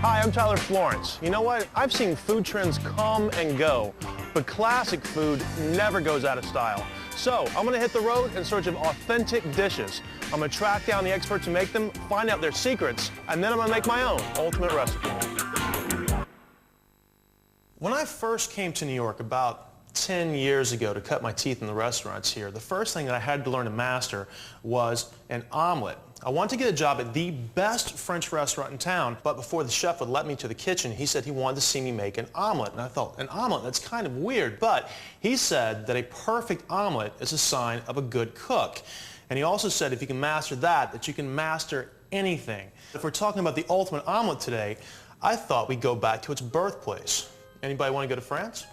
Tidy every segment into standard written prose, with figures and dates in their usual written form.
Hi, I'm Tyler Florence. You know what? I've seen food trends come and go, but classic food never goes out of style. So I'm gonna hit the road in search of authentic dishes. I'm gonna track down the experts who make them, find out their secrets, and then I'm gonna make my own ultimate recipe. When I first came to New York about 10 years ago to cut my teeth in the restaurants here, the first thing that I had to learn to master was an omelet. I wanted to get a job at the best French restaurant in town, but before the chef would let me to the kitchen, he said he wanted to see me make an omelet. And I thought, an omelet? That's kind of weird. But he said that a perfect omelet is a sign of a good cook. And he also said if you can master that, that you can master anything. If we're talking about the ultimate omelet today, I thought we'd go back to its birthplace. Anybody want to go to France?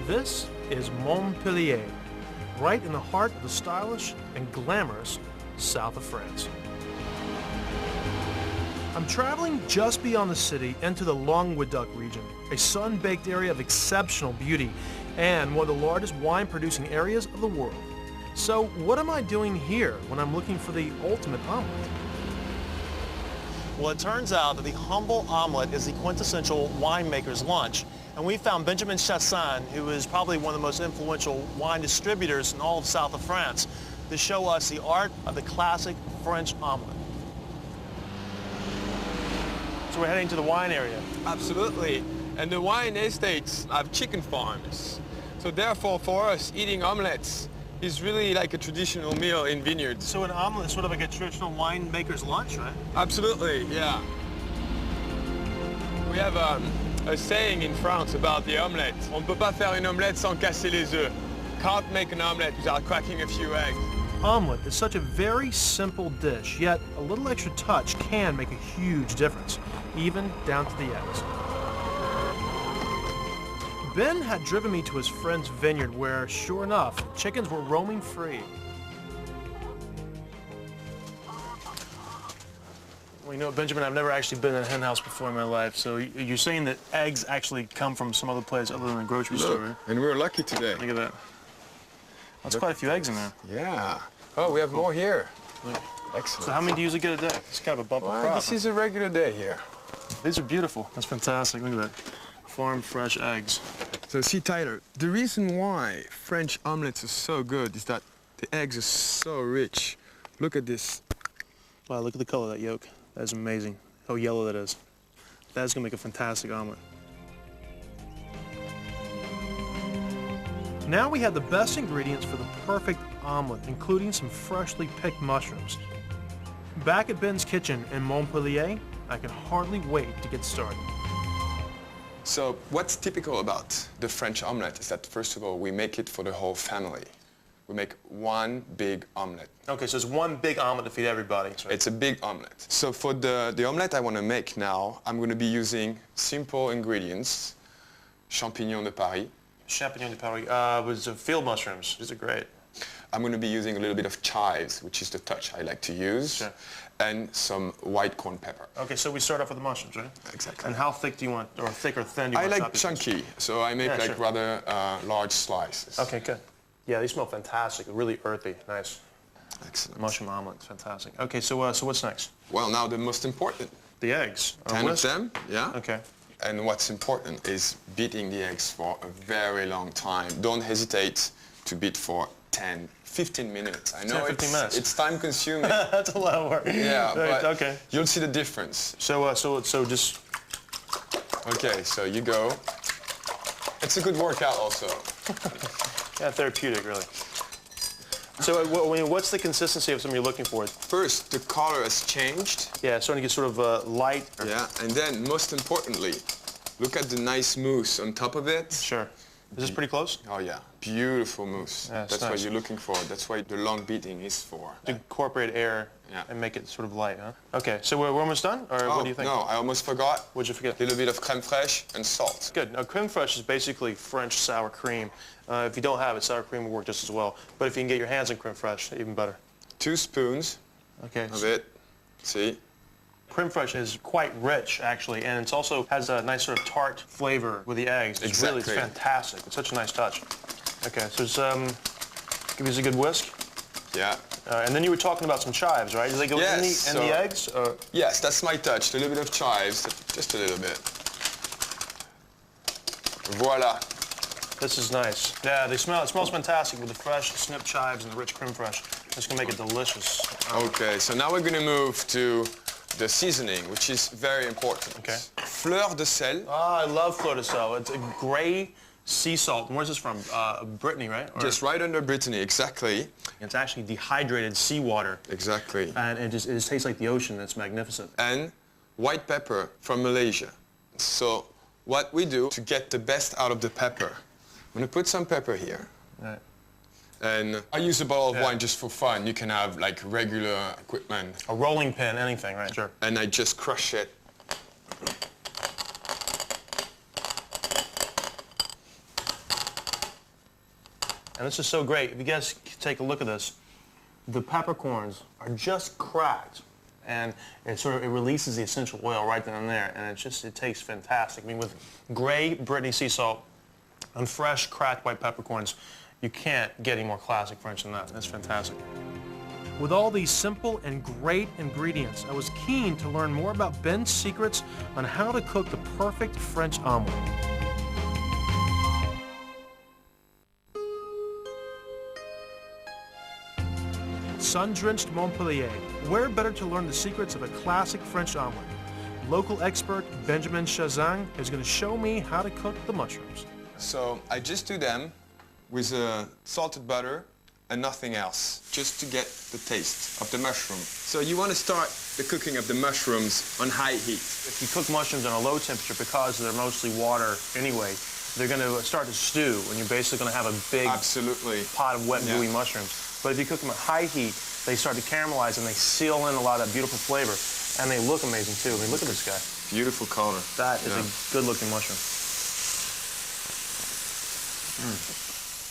This is Montpellier, right in the heart of the stylish and glamorous south of France. I'm traveling just beyond the city into the Languedoc region, a sun-baked area of exceptional beauty and one of the largest wine-producing areas of the world. So what am I doing here when I'm looking for the ultimate omelet? Well, it turns out that the humble omelet is the quintessential winemaker's lunch. And we found Benjamin Chassaing, who is probably one of the most influential wine distributors in all of south of France, to show us the art of the classic French omelet. So we're heading to the wine area. Absolutely. And the wine estates have chicken farms. So therefore, for us, eating omelettes is really like a traditional meal in vineyards. So an omelet is sort of like a traditional winemaker's lunch, right? Absolutely, yeah. We have a saying in France about the omelette. On ne peut pas faire une omelette sans casser les œufs. Can't make an omelette without cracking a few eggs. Omelet is such a very simple dish, yet a little extra touch can make a huge difference, even down to the eggs. Ben had driven me to his friend's vineyard where, sure enough, chickens were roaming free. Well, you know, Benjamin, I've never actually been in a hen house before in my life, so you're saying that eggs actually come from some other place other than a grocery store, right? And we're lucky today. Look at that. That's quite a few eggs in there. Yeah. Oh, we have more here. Look. Excellent. So how many do you usually get a day? It's kind of a bumper crop. This is a regular day here. These are beautiful. That's fantastic. Look at that. Farm fresh eggs. So see, Tyler, the reason why French omelets are so good is that the eggs are so rich. Look at this. Wow, look at the color of that yolk. That is amazing. How yellow that is. That is going to make a fantastic omelet. Now we have the best ingredients for the perfect omelet, including some freshly picked mushrooms. Back at Ben's kitchen in Montpellier, I can hardly wait to get started. So what's typical about the French omelette is that, first of all, we make it for the whole family. We make one big omelette. Okay, so it's one big omelet to feed everybody. Right? It's a big omelette. So for the omelette I want to make now, I'm going to be using simple ingredients. Champignons de Paris. Champignons de Paris, with field mushrooms. These are great. I'm going to be using a little bit of chives, which is the touch I like to use, sure. And some white corn pepper. Okay, so we start off with the mushrooms, right? Exactly. And how thick do you want, or thick or thin do you want? I like chunky, so I make like sure. rather large slices. Okay, good. Yeah, these smell fantastic. Really earthy. Nice. Excellent. Mushroom omelet, fantastic. Okay, so what's next? Well, now the most important. The eggs. 10 of them, yeah. Okay. And what's important is beating the eggs for a very long time. Don't hesitate to beat for 10, 15 minutes. I know 15 minutes. It's time consuming. That's a lot of work. Yeah, right, but okay. You'll see the difference. So just... Okay, so you go. It's a good workout also. Yeah, therapeutic, really. So what's the consistency of something you're looking for? First, the color has changed. Yeah, it's starting to get sort of light. Yeah, and then, most importantly, look at the nice mousse on top of it. Sure. Is this pretty close? Oh, yeah. Beautiful mousse. Yeah, that's nice. what you're looking for. That's what the long beating is for. To incorporate air and make it sort of light, huh? Okay, so we're almost done? Or what do you think? No, I almost forgot. What'd you forget? A little bit of crème fraîche and salt. Good. Now, crème fraîche is basically French sour cream. If you don't have it, sour cream will work just as well. But if you can get your hands on crème fraîche, even better. 2 spoons of it. See? Crème fraîche is quite rich, actually, and it also has a nice sort of tart flavor with the eggs. It's Exactly. really fantastic. It's such a nice touch. Okay, so just give us a good whisk. Yeah. And then you were talking about some chives, right? Do they go in the eggs? Yes, that's my touch. A little bit of chives, just a little bit. Voila. This is nice. Yeah, it smells fantastic with the fresh snipped chives and the rich creme fraiche. It's going to make it delicious. Okay, so now we're going to move to the seasoning, which is very important. Okay. Fleur de sel. Ah, I love fleur de sel. It's a gray sea salt. Where's this from? Brittany, right? Just right under Brittany, exactly. It's actually dehydrated seawater. Exactly. And it just tastes like the ocean. It's magnificent. And white pepper from Malaysia. So what we do to get the best out of the pepper, I'm going to put some pepper here. Right. And I use a bottle of wine just for fun. You can have like regular equipment. A rolling pin, anything, right? Sure. And I just crush it. And this is so great. If you guys take a look at this, the peppercorns are just cracked. And it releases the essential oil right then and there. And it tastes fantastic. I mean, with gray Brittany sea salt and fresh cracked white peppercorns, you can't get any more classic French than that. That's fantastic. With all these simple and great ingredients, I was keen to learn more about Ben's secrets on how to cook the perfect French omelet. Sun-drenched Montpellier. Where better to learn the secrets of a classic French omelet? Local expert Benjamin Chassaing is going to show me how to cook the mushrooms. So I just do them with salted butter and nothing else, just to get the taste of the mushroom. So you want to start the cooking of the mushrooms on high heat. If you cook mushrooms on a low temperature, because they're mostly water anyway, they're going to start to stew, and you're basically going to have a big pot of wet, gooey mushrooms. But if you cook them at high heat, they start to caramelize and they seal in a lot of beautiful flavor, and they look amazing too. I mean, look at this guy. Beautiful color. That is a good-looking mushroom.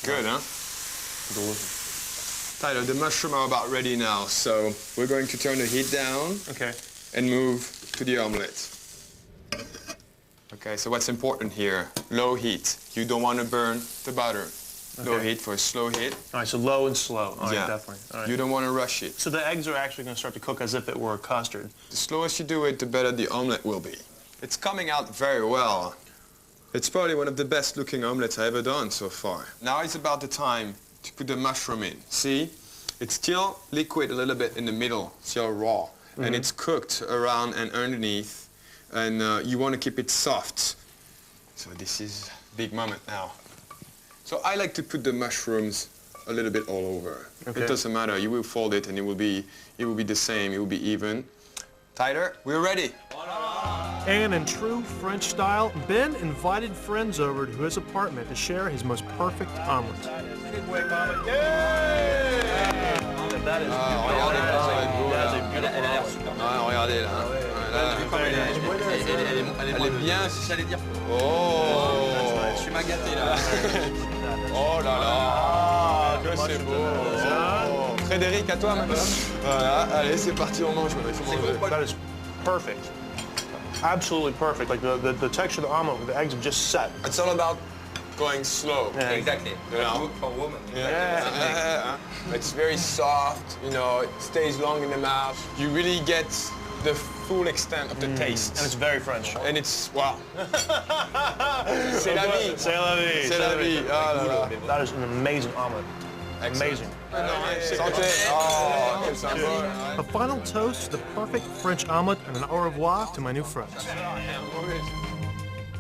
Good, huh? Delicious. Tyler, the mushrooms are about ready now, so we're going to turn the heat down and move to the omelette. Okay, so what's important here? Low heat. You don't want to burn the butter. Low heat for a slow heat. All right, so low and slow. All right, definitely. All right. You don't want to rush it. So the eggs are actually going to start to cook as if it were a custard. The slowest you do it, the better the omelette will be. It's coming out very well. It's probably one of the best looking omelettes I've ever done so far. Now it's about the time to put the mushroom in. See? It's still liquid a little bit in the middle, still raw. And it's cooked around and underneath. And you want to keep it soft. So this is a big moment now. So I like to put the mushrooms a little bit all over. Okay. It doesn't matter. You will fold it and it will be the same. It will be even. Tyler, we're ready. And in true French style, Ben invited friends over to his apartment to share his most perfect omelet. Regardez là. Elle est bien. Oh. Tu m'as gâté là. Oh là là. Que c'est beau. Oh. Frédéric, à toi maintenant. Voilà. Allez, c'est parti, on mange. That is perfect. Absolutely perfect. Like the texture of the omelet, the eggs have just set. It's all about going slow. Yeah. Exactly. You know? For a woman. Yeah. It's very soft, you know, it stays long in the mouth. You really get the full extent of the taste. And it's very French. And it's, wow. C'est la vie. C'est la vie. C'est la vie. Oh là là. That is an amazing omelet. Amazing. Santé. Oh, quel symbole. A final toast to the perfect French omelet and an au revoir to my new friends.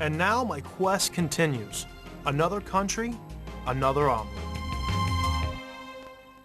And now my quest continues. Another country, another omelet.